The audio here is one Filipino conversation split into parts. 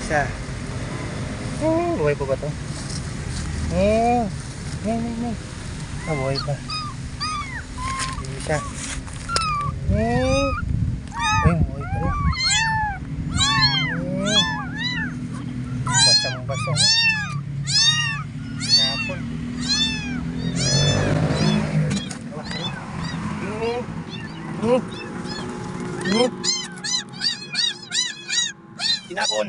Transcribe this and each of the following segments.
isa. Buhay pa ba to? Neng! Buhay pa. Isa. Neng! Buhay pa rin. Basang-basa. Pinapon. Tinapon.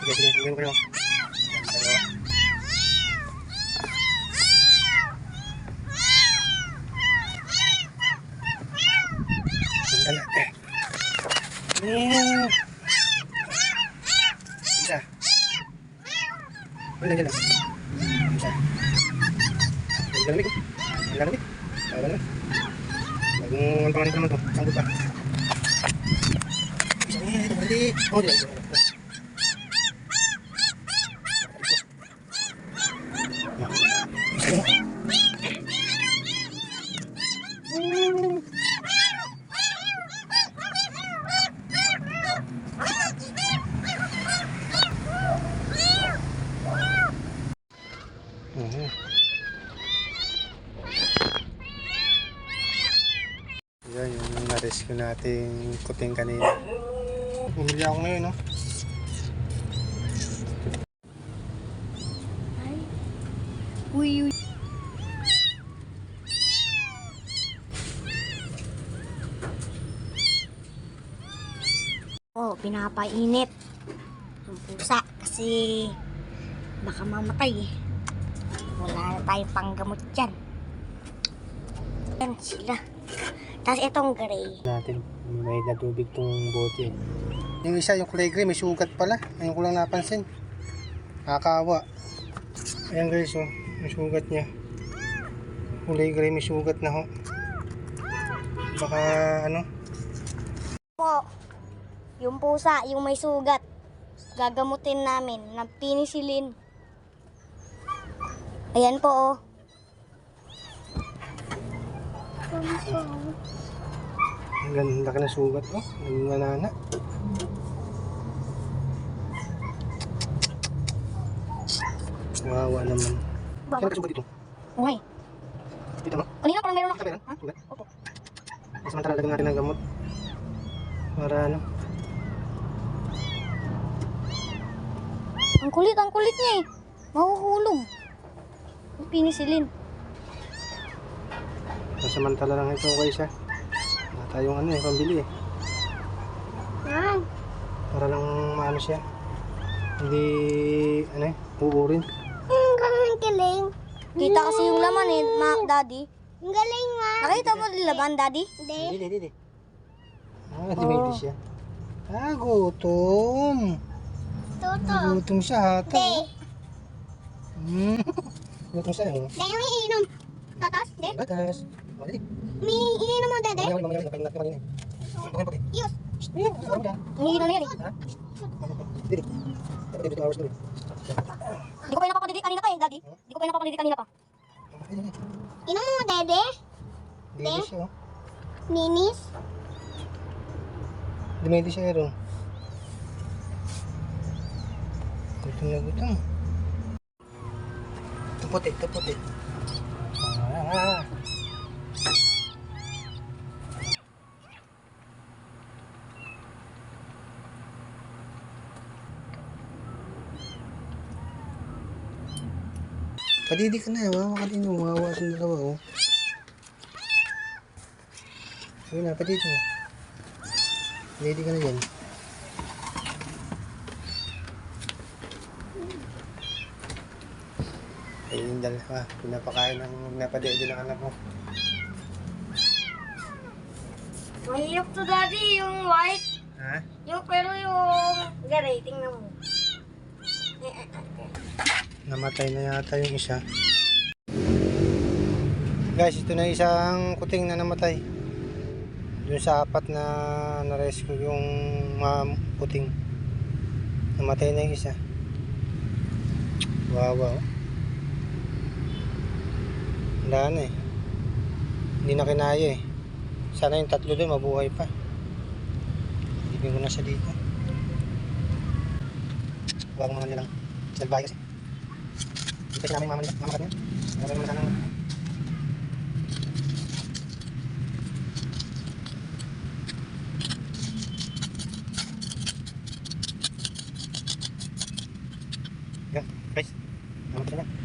Sige, gawin ko lang. Tingnan natin. Isa. Wala dyan lang. Isa. Lalamig. Lalamig. Lalamig. Ang pangalan ko naman ito. Sanggot pa. Isa. Ito. Mali. Oh, dito. Yan yung na-rescue nating kuting kanina. Bumili ako ngayon, no? Uy. Oh, pinapainit yung pusa kasi baka mamatay eh. Wala na tayong panggamot dyan. Yan sila. Tapos itong gray. Natin, may natubig tong bote. Yung isa, yung kulay gray, may sugat pala. Ayun ko lang napansin. Nakakawa. Ayan guys, oh, may sugat niya. Kulay gray, may sugat na ho. Baka ano? Po, yung pusa, yung may sugat, gagamutin namin ng penicillin. Ayan po, oh. Ang ganda ka na sugat, oh. Naging manana. Wawa naman. Kaya nagkasugat dito? Okay. Dito, no? Kanina pa lang meron ako. Sabi, ha? Sugat? Opo. Samantala lagyan natin ng gamot. Para ano? Ang kulit niya eh. Mahuhulog. Yung penicillin. Samantala lang ito guys, ha? Wala tayong ano eh, pambili eh. Para lang maano siya. Hindi, ano eh, uurin. Ang galing. Kita kasi yung laman eh, daddy. Ang galing nga. Nakita mo yung laman, daddy? Hindi. Ah, dumidi siya. Ah, gutom. Gutom siya hata. Gutom siya eh. Dahil may iinom. Tatas? Hindi? Batas. Mali. May iinom mo, dede? Mangyari. Yes. Hindi Iinom na yan eh. Dito hours na. Hindi ko pa yung napapadidik kanina pa eh, daddy. Hindi ko pa yung napapadidik kanina pa. Inom mo, dede? Dumidi siya, oh. Ninis? Dumidi siya, Aaron. Gutom na gutom. Tuputi. Ah. Padidi ka na, wawa ka din, wawa sa dalawa, oh. Sige na, padidi na. Padidi ka na yan. Ayun yung dalawa, pinapakain ng napadidi ng anak mo. Mahirap to, daddy, yung white. Ha? Pero yung gray, tingnan mo. Namatay na yata yung isa. Guys, ito na isang kuting na namatay. Doon sa apat na na-rescue yung mga kuting. Namatay na yung isa. Wow. Wala na eh. Hindi na kinaya eh. Sana yung tatlo doon mabuhay pa. Lagyan ko na siya dito. Huwag mo naman nilang salbahe kasi. Hindi kasi namin mamakat niya. Huwag mo na sanang yan, guys. Naman ko na yan.